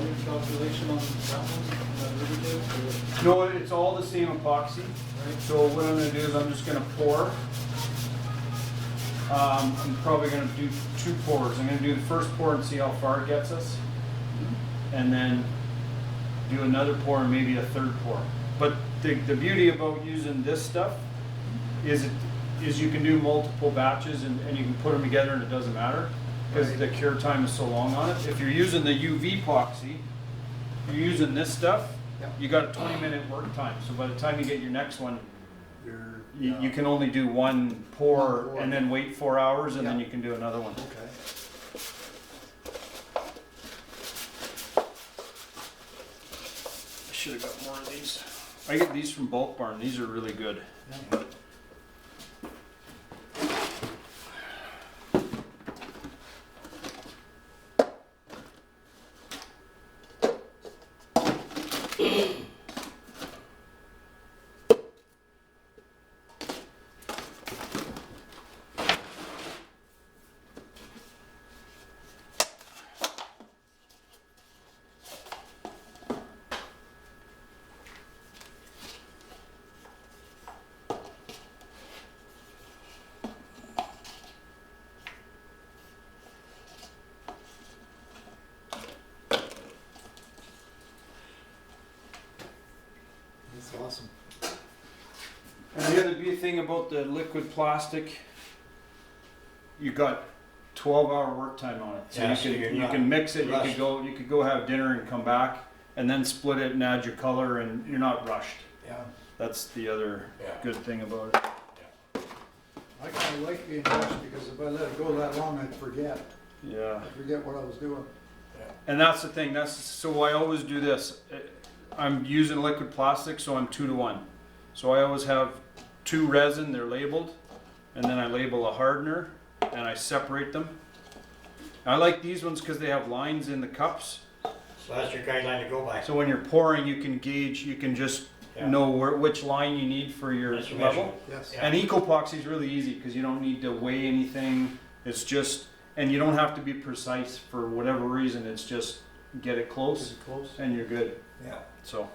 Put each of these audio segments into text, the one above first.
different calculation on that one, that Riverdale? No, it's all the same epoxy. Right. So what I'm gonna do is I'm just gonna pour. I'm probably gonna do 2 pours. I'm gonna do the first pour and see how far it gets us. And then do another pour and maybe a 3rd pour. But the beauty about using this stuff is you can do multiple batches and you can put them together and it doesn't matter because the cure time is so long on it. If you're using the UV epoxy, you're using this stuff, you got a 20-minute work time. So by the time you get your next one, you can only do 1 pour and then wait 4 hours and then you can do another one. Okay. I should have got more of these. I get these from Bulk Barn. These are really good. Yeah. That's awesome. And the other big thing about the liquid plastic, you got 12-hour work time on it. So you can mix it. You could go have dinner and come back, and then split it and add your color, and you're not rushed. Yeah. That's the other good thing about it. I kind of like being rushed because if I let it go that long, I'd forget. Yeah. I'd forget what I was doing. And that's the thing. So I always do this. I'm using liquid plastic, so I'm 2 to 1. So I always have 2 resin. They're labeled, and then I label a hardener, and I separate them. I like these ones because they have lines in the cups. So that's your guideline to go by. So when you're pouring, you can gauge. You can just know which line you need for your level. Yes. And Epoxy is really easy because you don't need to weigh anything. It's just, and you don't have to be precise for whatever reason. It's just get it close, and you're good. Yeah. So.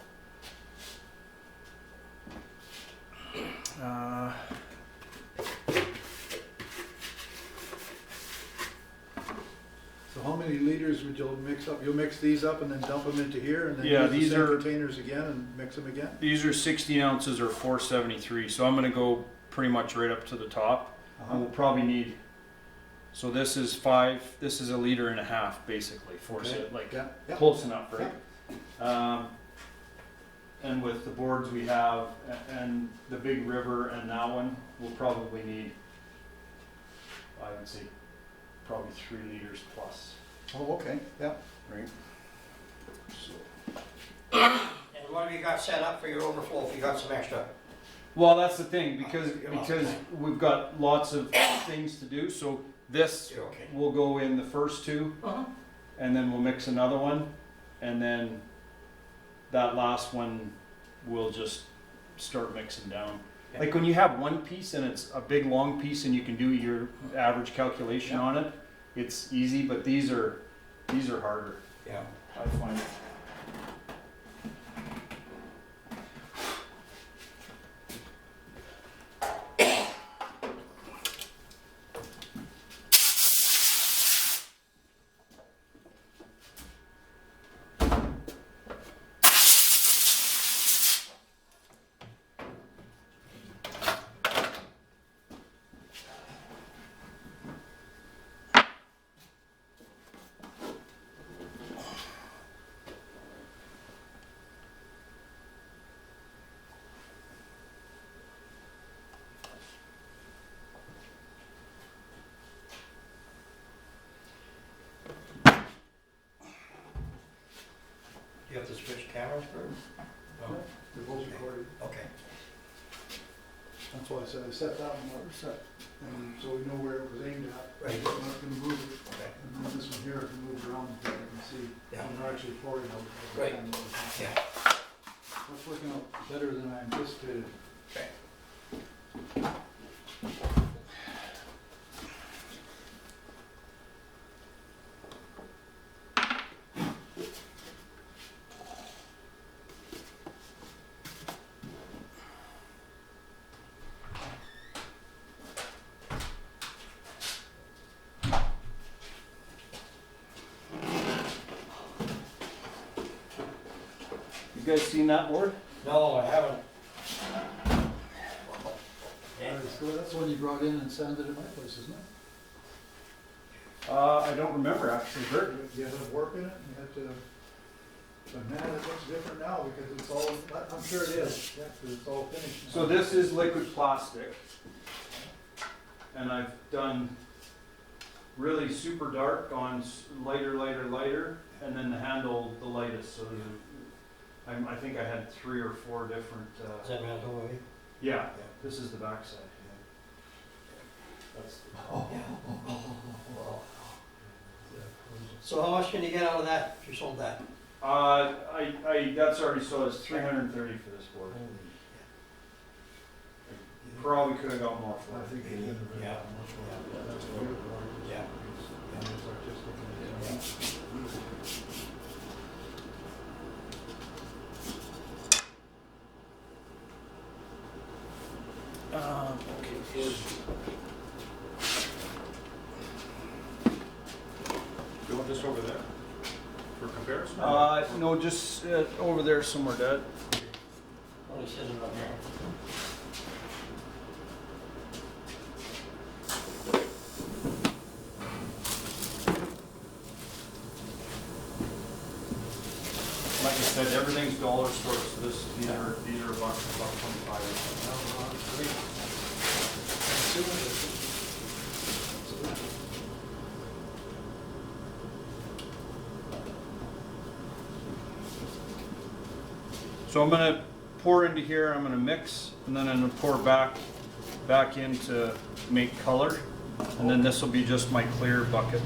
So how many liters would you mix up? You'll mix these up and then dump them into here, and then Yeah, use the these same are- containers again and mix them again? These are 16 ounces or 473. So I'm going to go pretty much right up to the top. And we'll probably need. So this is 5. This is 1.5 liters basically. Close enough, right? And with the boards we have and the big river and that one, we'll probably need, I would say, probably 3 liters plus. Oh, okay, yeah. Right? So. And what have you got set up for your overflow if you got some extra? Well, that's the thing, because we've got lots of things to do. So this will go in the first 2, and then we'll mix another one, and then that last one we'll just start mixing down. Like when you have one piece and it's a big long piece and you can do your average calculation on it, it's easy. But these are harder. Yeah. I find. You have to switch cameras for? No, they're both recorded. Okay. That's why I said I set that one up, and so we know where it was aimed at. Right. I'm not gonna move it. Okay. And then this one here, I can move around so I can see. Yeah. When they're actually pouring out. Right. Yeah. That's working out better than I anticipated. Okay. You guys seen that board? No, I haven't. So that's the one you brought in and sanded at my place, isn't it? I don't remember actually, Bert. You had to work in it, and you had to, but man, it looks different now because it's all, I'm sure it is, yeah, because it's all finished now. So this is liquid plastic. And I've done really super dark on lighter, and then the handle the lightest. So I think I had 3 or 4 different. Is that around the way? Yeah, this is the backside. That's So how much can you get out of that if you sold that? that's already sold. It's $330 for this board. Probably could have got more for I it. think it did. Yeah. That's beautiful. Yeah. And it's artistic. Okay. You want this over there for comparison? No, just over there somewhere, Dad. Only says it up there. Like I said, everything's dollar store, so these are $1.25. So I'm gonna pour into here, I'm gonna mix, and then I'm gonna pour back in to make color, and then this will be just my clear bucket.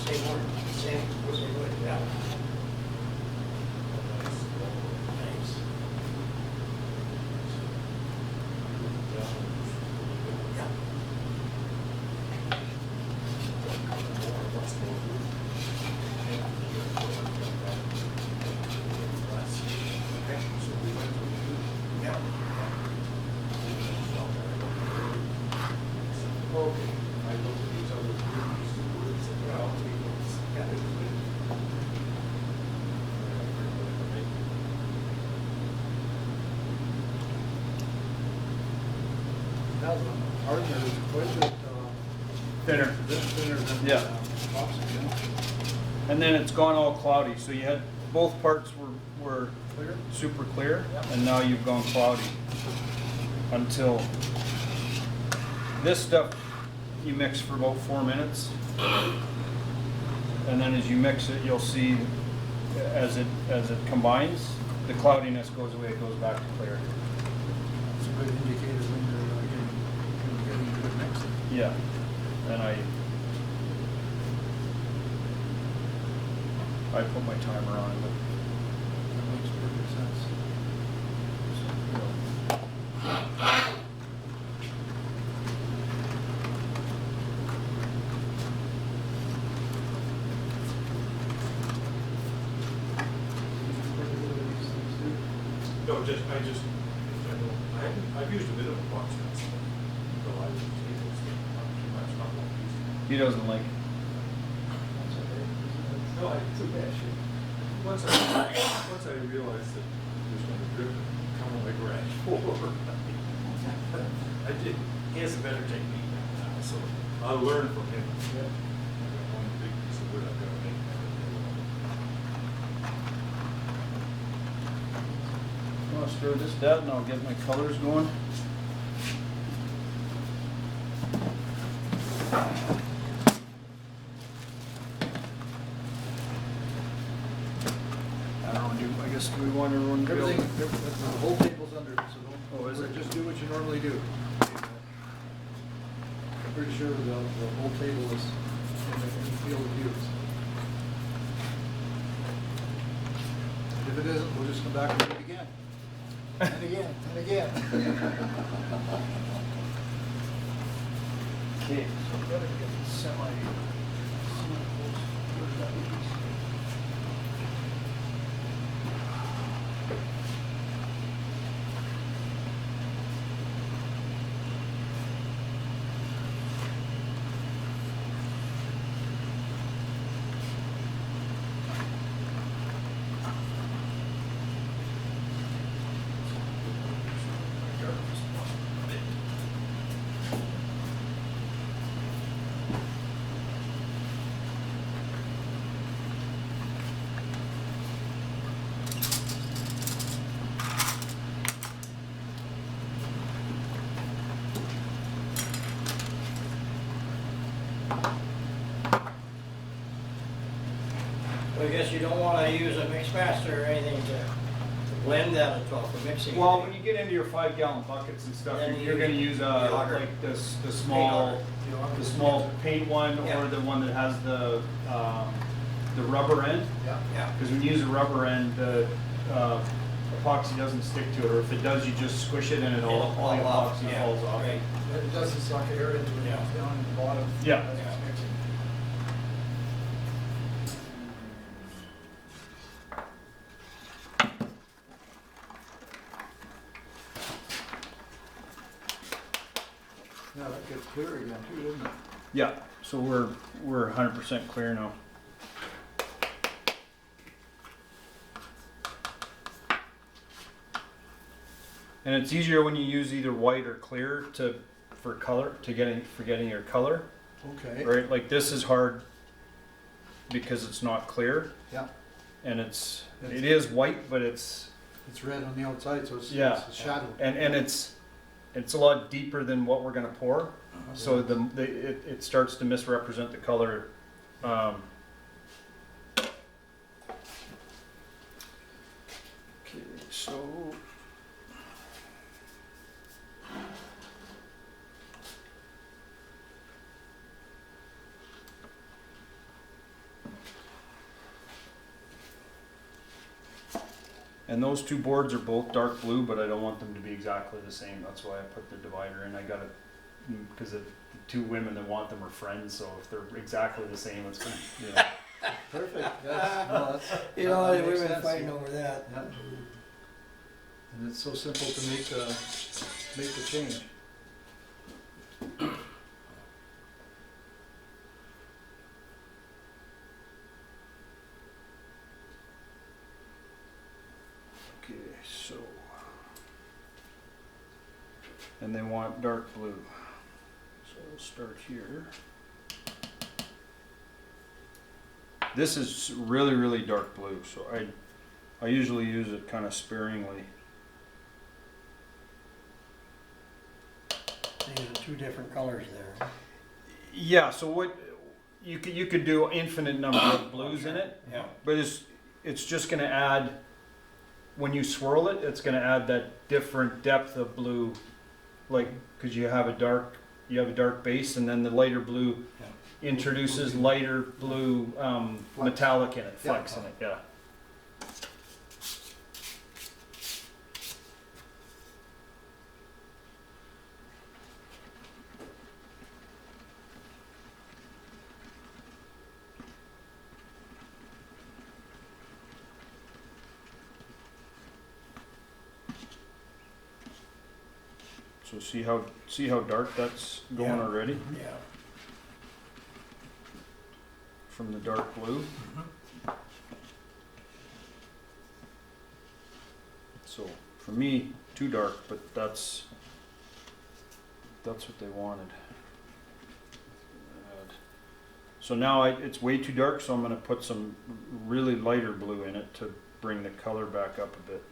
Same one, same wood, yeah. Thanks. Yeah. Yeah. Okay. I looked at these other groups as well. That one, Hardner is quite a bit, Thinner. thinner than, Yeah. Epoxy, you know? And then it's gone all cloudy, so you had, both parts were Clear? super clear, and now you've gone cloudy. Until, this stuff, you mix for about 4 minutes. And then as you mix it, you'll see, as it combines, the cloudiness goes away, it goes back to clear. It's a good indicator when you're getting a good mix. Yeah, and I put my timer on it, but That makes perfect sense. No, I've used a bit of a box myself. So I was able to too much, not one piece. he doesn't like it. No, it's a bad shape. Once I realized that there's going to drip come on my garage floor, I did. He has a better technique now, so I'll learn from him. Yeah. I've got one big piece of wood I've got to make. I'm gonna stir this down and I'll get my colors going. I don't know, I guess we want everyone to be able Everything, to- the whole table's under it, so don't. Oh, is it? Just do what you normally do. I'm pretty sure the whole table is in the field of view. If it isn't, we'll just come back and do it again. And again, and again. Okay, so we gotta get semi close. Where's that piece? I guess you don't wanna use a mix master or anything to blend that at all for mixing. Well, when you get into your 5-gallon buckets and stuff, Then you're you gonna use use the auger. like the small, the small paint one, Yeah. or the one that has the rubber end. Yeah. Yeah, Because when you use a rubber end, the epoxy doesn't stick to it, or if it does, you just squish it and all the fall off, epoxy yeah, falls off. right. It doesn't suck air into it, Yeah. it's down in the bottom. Yeah. That's what's mixing. Now that gets clear again too, doesn't it? Yeah, so we're 100% clear now. And it's easier when you use either white or clear for getting your color, Okay. right? Like this is hard because it's not clear, Yeah, and it is white, but it's it's red on the outside, so it's Yeah. a shadow. and it's a lot deeper than what we're gonna pour, so it starts to misrepresent the color. Okay, so. And those two boards are both dark blue, but I don't want them to be exactly the same. That's why I put the divider in. I got it because the two women that want them are friends. So if they're exactly the same, it's gonna, you know. Perfect, that's. You know, that makes we've been sense. fighting over that. Yeah. And it's so simple to make the change. Okay, so. And they want dark blue. So we'll start here. This is really, really dark blue, so I usually use it kind of sparingly. These are two different colors there. Yeah, so what you could do infinite number of blues in it, Yeah. but it's just gonna add, when you swirl it, it's gonna add that different depth of blue, like because you have a dark base, and then the lighter blue introduces lighter blue metallic in it, flex in it, yeah. So see how dark that's going Yeah. already Yeah. from the dark blue. So for me, too dark, but that's what they wanted. So now it's way too dark, so I'm going to put some really lighter blue in it to bring the color back up a bit.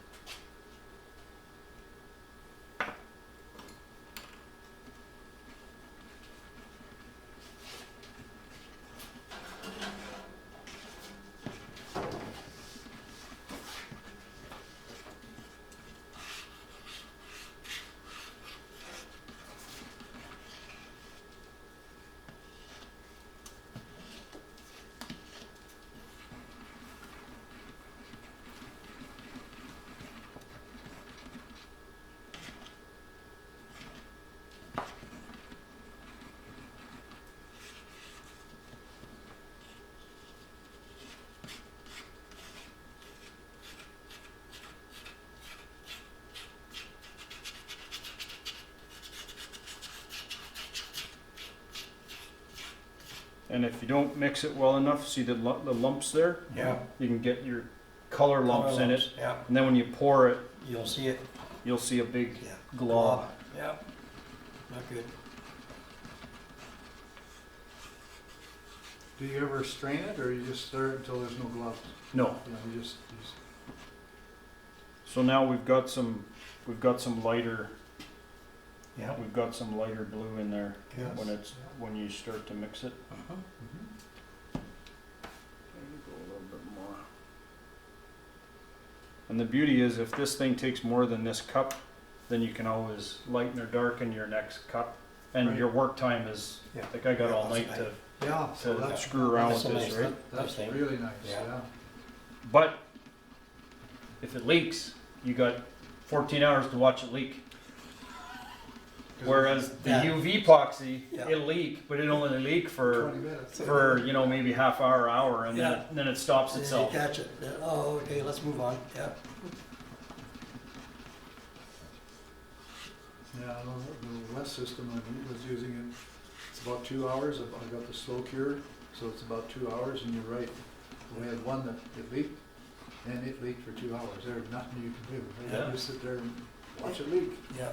And if you don't mix it well enough, see the lumps there? Yeah. You can get your color lumps in it. Yeah, And then when you pour it, you'll see it. you'll see a big Yeah. glob. Yeah, not good. Do you ever strain it, or you just stir it until there's no gloves? No. You know, you just So now we've got some lighter, Yeah. we've got some lighter blue in there Yes. when you start to mix it. Uh-huh. Maybe go a little bit more. And the beauty is, if this thing takes more than this cup, then you can always lighten or darken your next cup. And Right. your work time is, Yeah. like I got all night to, yeah, so to that's, screw around with That's a this, nice right? thing. that's thing. really nice, Yeah. yeah. But if it leaks, you got 14 hours to watch it leak. Whereas the Yeah. UV epoxy, Yeah. it'll leak, but it only leak for 20 minutes. maybe half hour, and Yeah. then it stops And then itself. you catch it. Oh, okay, let's move on. Yeah. Yeah, the West system I was using it, it's about 2 hours. I got the slow cure, so it's about 2 hours, and you're right. We had one that it leaked, and it leaked for 2 hours. There's nothing you can do. You Yeah. just sit there and watch it leak. Yeah.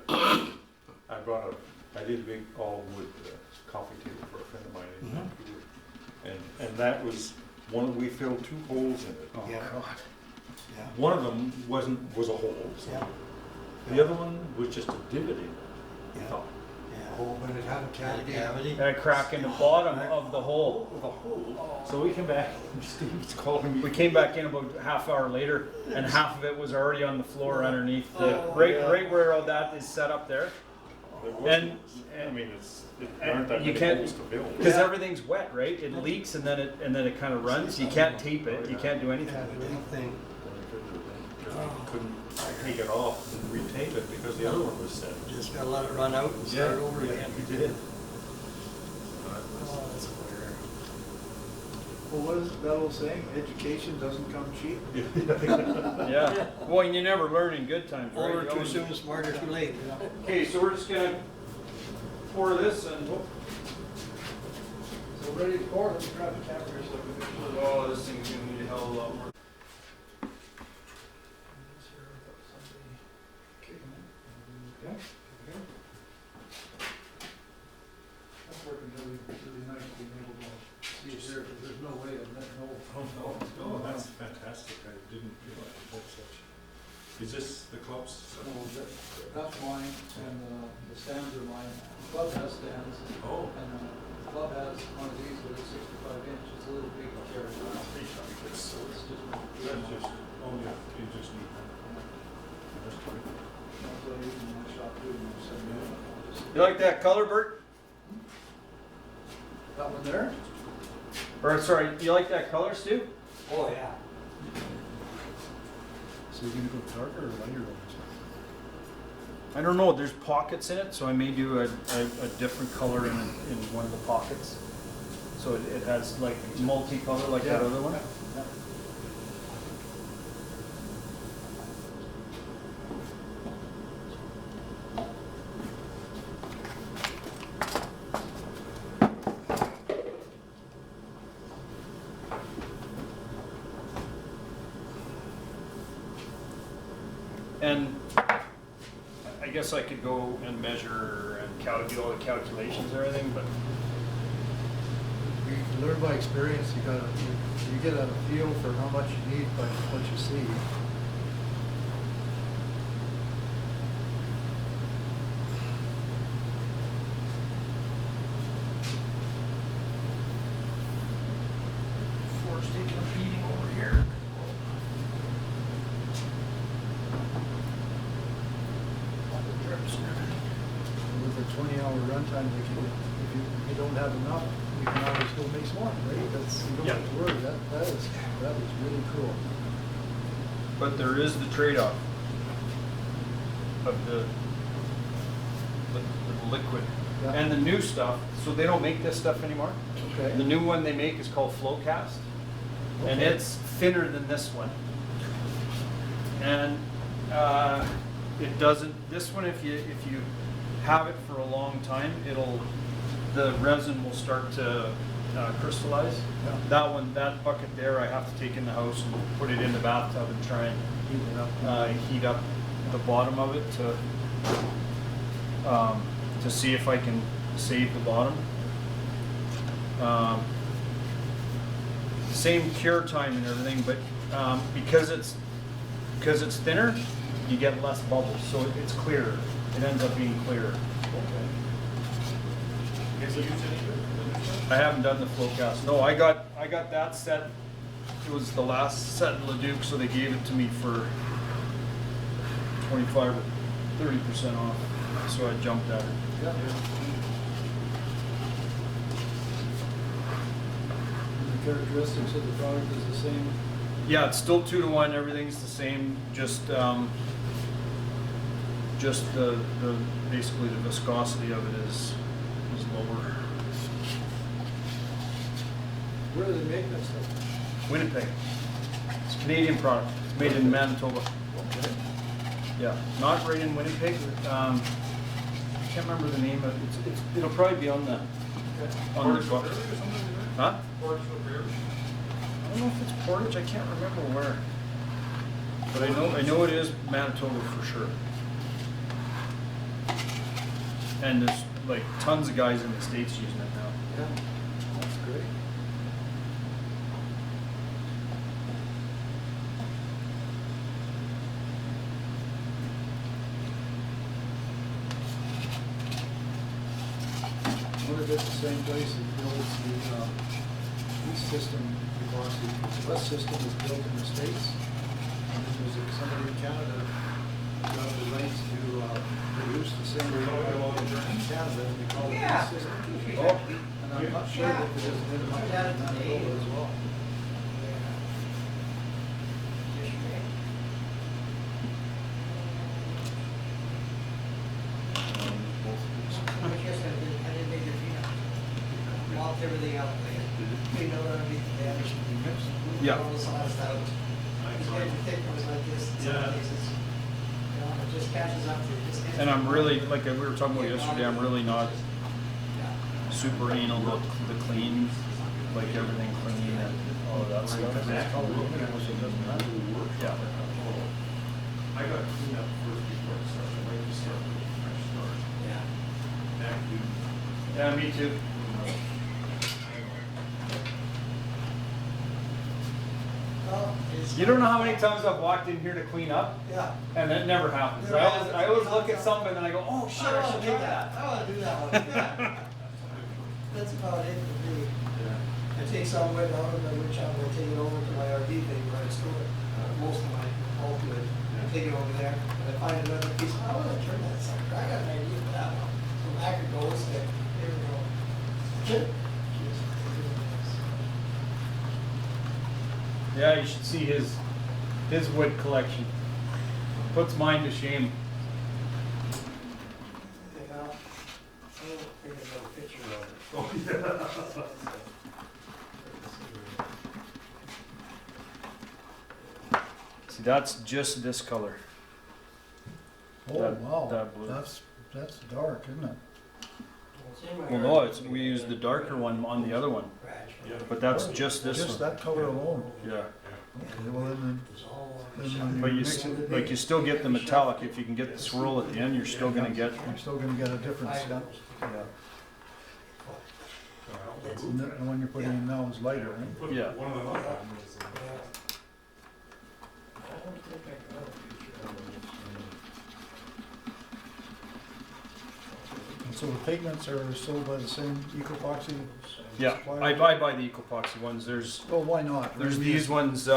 I did a big all wood coffee table for a friend of mine in Mhm. Vancouver. And that was we filled 2 holes in it. Oh, Yeah. God. Yeah. One of them was a hole. So Yeah. the other one was just a divot in it. Yeah. Oh, Yeah. Oh, but it had a cavity. Cavity. And a crack in the bottom of the hole. the hole. So we came back, and Steve's calling me. We came back in about a half hour later, and half of it was already on the floor underneath the, Oh, right, yeah. right where all that is set up there. It wasn't- And- I mean, it and aren't that you many can't- holes to build. Because Yeah. everything's wet, right? It leaks and then it kind of runs. You can't tape it. You can't do anything. Yeah, big thing. Couldn't take it off and retape it because the other one was set. Just gotta let it run out and start over again. We did. Oh, that's weird. Well, what is that old saying? Education doesn't come cheap. Yeah. Well, and you never learn in good times, right? Older You too always- soon, smarter too late. Okay, so we're just gonna pour this and. So ready to pour, let's grab the cap here so we can make sure. Oh, this thing's gonna need a hell of a lot more. Okay. That's working really, really nice, being able to see it there, because there's no way of letting go. Oh, that's fantastic. I didn't realize it had such. Is this the club's? So that's mine, and the stands are mine. The club has stands, Oh. and the club has one of these that is 65 inch. It's a little big to carry around. So it's just. That's just, oh yeah, you just need that. That's great. That's what I use in my shop too, and I said, no, I'll just- You like that color, Bert? That one there? Or sorry, you like that color, Stu? Oh, yeah. So you're gonna go darker or lighter on this I don't know. There's pockets in it, so I may do a different color in one of the pockets. So it has like multicolor like that other one. Yeah. And I guess I could go and measure and do all the calculations and everything, but You learn by experience. You get a feel for how much you need by what you see. Ford's taking a beating over here. With a 20-hour runtime, if you don't have enough, you can always go make some more, right? That's, you don't Yeah. have to worry. That is really cool. But there is the trade-off of the liquid Yeah. and the new stuff. So they don't make this stuff anymore. Okay. The new one they make is called Flow Cast, and Okay. it's thinner than this one. And it doesn't. This one, if you have it for a long time, the resin will start to crystallize. Yeah. That one, that bucket there, I have to take in the house and put it in the bathtub and try and heat up the bottom of it to see if I can save the bottom. Same cure time and everything, but because it's thinner, you get less bubbles, so it's clearer. It ends up being clearer. Have you used any of it? I haven't done the flow cast. No, I got that set. It was the last set in Leduc, so they gave it to me for 25 or 30% off. So I jumped at it. Yeah. And the characteristics of the product is the same. Yeah, it's still 2-to-1. Everything's the same. Just the basically the viscosity of it is lower. Where do they make that stuff? Winnipeg. It's a Canadian product. It's made in Manitoba. Okay. Yeah, not right in Winnipeg. I can't remember the name of it. It'll probably be on the book. Huh? I don't know if it's Portage. I can't remember where. But I know it is Manitoba for sure. And there's like tons of guys in the States using it now. Yeah, that's great. I wonder if it's the same place that builds the east system, Epoxy. The west system was built in the States. And then there's somebody in Canada who got the rights to produce the same product in Canada, and they call it the Yeah. east system. Oh. And I'm not sure if it is in Manitoba as well. Walked everything out, cleaned out underneath the damage. Yeah. All this last out. These guys are thick ones like this, in Yeah. some cases. You know, it just catches up to you. Just catches And I'm up. really, like we were talking about yesterday, I'm really not Yeah. super anal about the clean, like everything clean and all of that stuff. Because it's called aluminum, so it doesn't matter. Yeah. I got cleaned up first before it started. I like to start with a fresh start. Yeah. Vacuum. Yeah, me too. Well, it's- You don't know how many times I've walked in here to clean up, Yeah. and it never happens. Never happens. I always look at something and I go, oh shit, I should try that. I wanna do that one, yeah. That's about it for me. Yeah. I take some wet out of my wood shop, I take it over to my RV thing where I store it. Most of my bulk wood, I take it over there, and I find another piece, I wanna turn that sucker, I got an idea for that one. So back it goes, and here we go. Yeah, you should see his wood collection. Puts mine to shame. Yeah, I'll bring another picture of it. Oh, yeah. See, that's just this color. Oh, That- wow, that blue. that's dark, isn't it? Well, no, we used the darker one on the other one, Yeah. but that's just this Just one. that color alone. Yeah. Okay, well then when But you, mix it, like you still get the metallic. If you can get the swirl at the end, you're still gonna get. you're still gonna get a difference, yeah. And the one you're putting in now is lighter, right? Put Yeah. one of them up. And so the pigments are sold by the same Epoxy Yeah, supplier? I buy the Epoxy ones. Well, why not? There's Maybe these ones.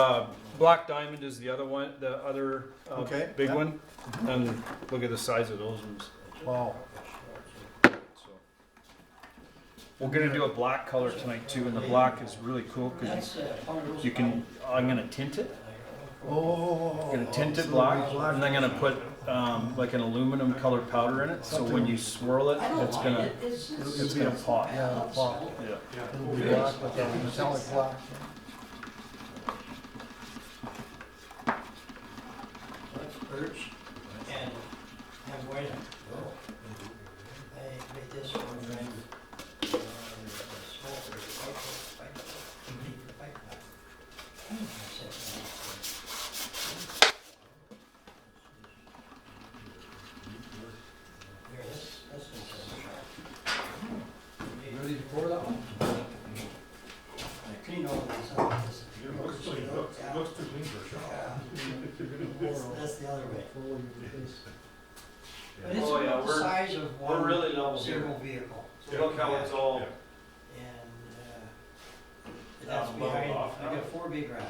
Black Diamond is the other one, the other Okay, big yeah. one. And look at the size of those ones. Wow, So we're gonna do a black color tonight too, and the black is really cool because you can. I'm gonna tint it. oh. I'm gonna tint it so black, it'll be and I'm gonna put like an aluminum colored powder in it. So when you swirl it, it's gonna it's gonna pop. Yeah, it'll pop. Yeah. It'll be black with a metallic black. That's birch and white. I made this one, right? clean all this up. Just- It looks clean, Yeah. looks too clean for a shop. Yeah. That's the other way. But it's Oh, yeah, about the we're- size of we're one really level here. single vehicle. So look how it's all, Yeah. And, that's Down below behind, off I got a 4 bay garage.